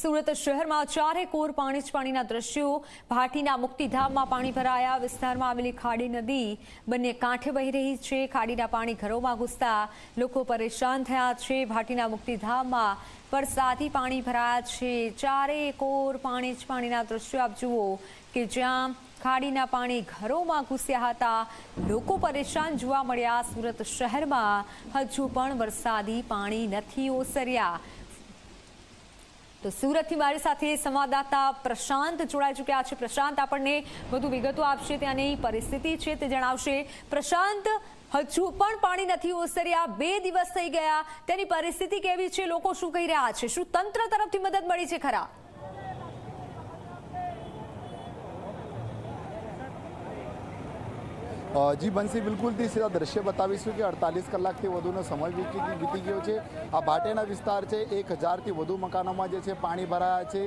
સુરત શહેરમાં ચારેકોર પાણી જ પાણીના દ્રશ્યો। ભાટીના મુક્તિધામમાં પાણી ભરાયા। વિસ્તારમાં આવેલી ખાડી નદી બંને કાંઠે વહી રહી છે। ખાડીના પાણી ઘરોમાં ઘૂસતા લોકો પરેશાન થયા છે। ભાટીના મુક્તિધામમાં વરસાદી પાણી ભરાયા છે। ચારેકોર પાણી જ પાણીના દ્રશ્યો આપ જુઓ કે જ્યાં ખાડીના પાણી ઘરોમાં ઘૂસ્યા હતા। લોકો પરેશાન જોવા મળ્યા। સુરત શહેરમાં હજુ પણ વરસાદી પાણી નથી ઓસર્યા। તો સુરતથી મારી સાથે સંવાદદાતા પ્રશાંત જોડાઈ ચૂક્યા છે। પ્રશાંત આપણને વધુ વિગતો આપશે, ત્યાંની પરિસ્થિતિ છે તે જણાવશે। પ્રશાંત, હજુ પણ પાણી નથી ઓસર્યા, 2 દિવસ થઈ ગયા, તેની પરિસ્થિતિ કેવી છે? લોકો શું કહી રહ્યા છે? શું તંત્ર તરફથી મદદ મળી છે ખરા? જી બંસી, બિલકુલથી સીધા દ્રશ્ય બતાવીશું કે 48 કલાકથી વધુનો સમય વીતી ગયો છે। આ ભાટેના વિસ્તાર છે, 1000થી વધુ મકાનોમાં જે છે પાણી ભરાયા છે।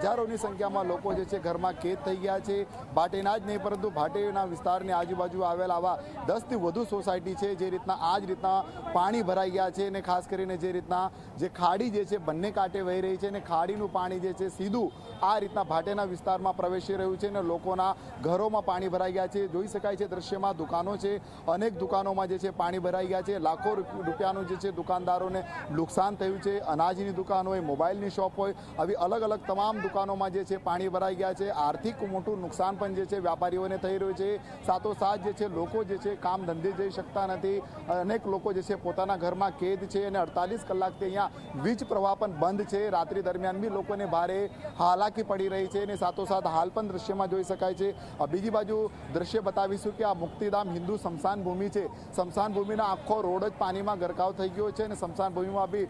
હજારોની સંખ્યામાં લોકો જે છે ઘરમાં કેદ થઈ ગયા છે। ભાટેના જ નહીં પરંતુ ભાટેના વિસ્તારની આજુબાજુ આવેલા આવા 10થી વધુ સોસાયટી છે જે રીતના આ જ રીતના પાણી ભરાઈ ગયા છે। અને ખાસ કરીને જે રીતના જે ખાડી જે છે બંને કાંઠે વહી રહી છે અને ખાડીનું પાણી જે છે સીધું આ રીતના ભાટેના વિસ્તારમાં પ્રવેશી રહ્યું છે અને લોકોના ઘરોમાં પાણી ભરાઈ ગયા છે। જોઈ શકાય છે દ્રશ્યમાં દુકાનો છે, અનેક દુકાનોમાં જે છે પાણી ભરાઈ ગયા છે। લાખો રૂપિયાનું જે છે દુકાનદારોને નુકસાન થયું છે। અનાજની દુકાન હોય, મોબાઈલની શોપ હોય, આવી અલગ અલગ તમામ દુકાનોમાં જે છે પાણી ભરાઈ ગયા છે। આર્થિક મોટું નુકસાન પણ જે છે વ્યાપારીઓને થઈ રહ્યું છે। સાથોસાથ જે છે લોકો જે છે કામ ધંધે જઈ શકતા નથી। અનેક લોકો જે છે પોતાના ઘરમાં કેદ છે અને 48 કલાકથી અહીંયા વીજ પ્રવાહ પણ બંધ છે। રાત્રિ દરમિયાન બી લોકોને ભારે હાલાકી પડી રહી છે અને સાથોસાથ હાલ પણ દ્રશ્યમાં જોઈ શકાય છે। બીજી બાજુ દ્રશ્ય બતાવીશું કે આ મુક્તિધામ હિન્દુ સ્મશાન ભૂમિ છે। સ્મશાન ભૂમિના આખો રોડ જ પાણીમાં ગરકાવ થઈ ગયો છે અને સ્મશાન ભૂમિમાં બી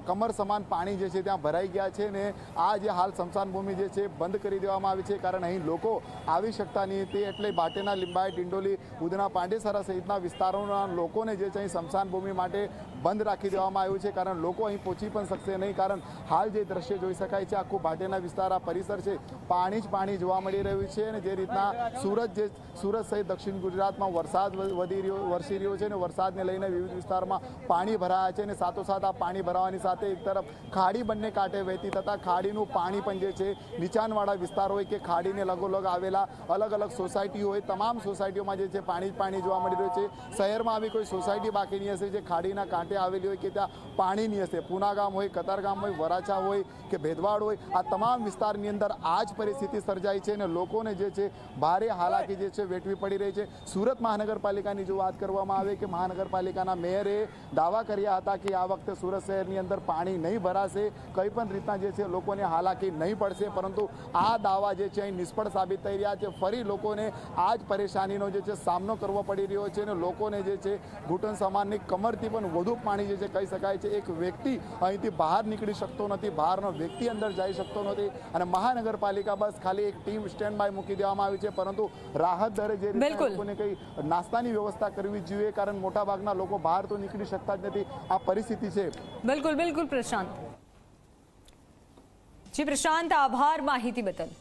કમર સમાન પાણી જે છે ત્યાં ભરાઈ ગયા છે અને આ જે હાલ સ્મશાન ભૂમિ જે છે બંધ કરી દેવામાં આવી છે, કારણ અહીં લોકો આવી શકતા નહીં તે એટલે ભાટેના લિંબાયત, ડિંડોલી, ઉધના, પાંડેસરા સહિતના વિસ્તારોના લોકોને જે છે અહીં સ્મશાન ભૂમિ માટે બંધ રાખી દેવામાં આવ્યું છે, કારણ લોકો અહીં પહોંચી પણ શકશે નહીં। કારણ હાલ જે દ્રશ્ય જોઈ શકાય છે આખું ભાટેના વિસ્તાર, આ પરિસર છે, પાણી જ પાણી જોવા મળી રહ્યું છે। અને જે રીતના સુરત સહિત દક્ષિણ ગુજરાતમાં વરસાદ વરસી રહ્યો છે અને વરસાદને લઈને વિવિધ વિસ્તારમાં પાણી ભરાયા છે અને સાથોસાથ આ પાણી ભરાવાની સાથે એક તરફ ખાડી બંને કાંઠે વહેતી થતાં ખાડીનું પાણી પણ જે છે નીચાણવાળા વિસ્તાર હોય કે ખાડીને લગોલગ આવેલા અલગ અલગ સોસાયટીઓ હોય, તમામ સોસાયટીઓમાં જે છે પાણી જ પાણી જોવા મળી રહ્યું છે। શહેરમાં આવી કોઈ સોસાયટી બાકી નહીં હશે જે ખાડીના કાંઠે આવેલી હોય કે ત્યાં પાણી નહીં હશે। પૂનાગામ હોય, કતારગામ હોય, વરાછા હોય કે ભેદવાડ હોય, આ તમામ વિસ્તારની અંદર આ જ પરિસ્થિતિ સર્જાઈ છે અને લોકોને જે છે ભારે હાલાકી જે છે વેઠવી પડી રહી છે। સુરત મહાનગરપાલિકાની જો વાત કરવામાં આવે કે મહાનગરપાલિકાના મેયરે દાવા કર્યા હતા કે આ વખતે સુરત શહેરની અંદર પાણી નહીં ભરાશે, કંઈ પણ રીતના જે છે લોકોને હાલાકી નહીં પડશે, પરંતુ આ દાવા જે છે અહીં નિષ્ફળ સાબિત થઈ રહ્યા છે। ફરી લોકોને આ જ પરેશાનીનો જે છે સામનો કરવો પડી રહ્યો છે અને લોકોને જે છે ઘૂંટણ સમાનની કમરથી પણ વધુ પાણી જે છે કહી શકાય છે। એક વ્યક્તિ અહીંથી બહાર નીકળી શકતો નથી, બહારનો વ્યક્તિ અંદર જઈ શકતો નથી અને મહાનગરપાલિકા બસ ખાલી એક ટીમ સ્ટેન્ડ બાય મૂકી દેવામાં આવી છે, પરંતુ રાહત દરે જે રીતે લોકોને કંઈ નાસ્તાની વ્યવસ્થા કરવી જોઈએ, કારણ મોટા ભાગના લોકો બહાર તો નીકળી શકતા જ નથી। આ પરિસ્થિતિ છે। બિલકુલ પ્રશાંત જી, પ્રશાંત આભાર માહિતી બદલ।